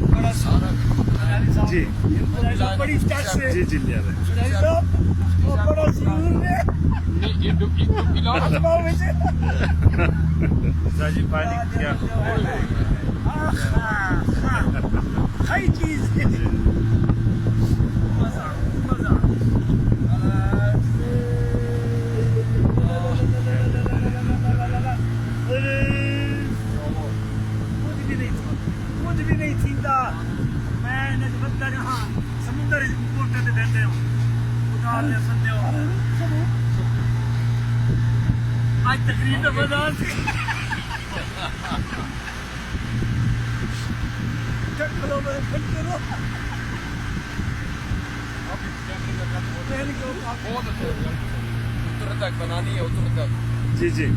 बड़ा सारा जी बड़ी स्टार्ट से जी जी लिया है वो बड़ा सुरूर है आसमां में से जी पानी क्या हर चीज मजा मजा कुछ भी नहीं थींदा मैं बंदा जहाँ समुद्र कोटे ते बहते हो उतार ले सकते हो आज तकरीर में बाजार से चलो उत्तर तक बनानी है उत्तर तक जी जी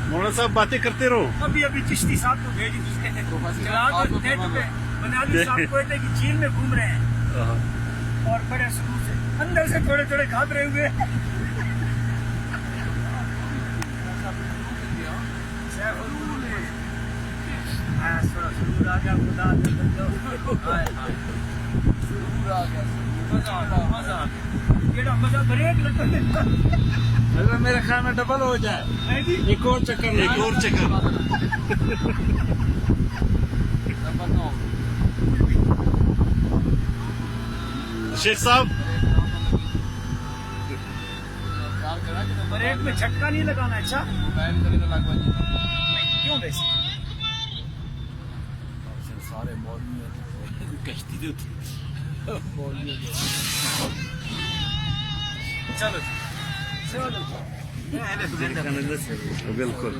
मौलाना साहब बातें करते रहो अभी अभी चिश्ती साहब को भेजी उसके नेट पे मनाली साहब कोयटे की झील में घूम रहे हैं और बड़े सुकून से अंदर से थोड़े थोड़े खाद रहे हुए सुरूर आ गया खुदा मजा मजा ब्रेक लगता अगर मेरे ख्याल में डबल हो जाए एक और चक्कर शेख साहब ब्रेक में झटका नहीं लगाना अच्छा क्यों वैसे सारे कश्ती चलो बिल्कुल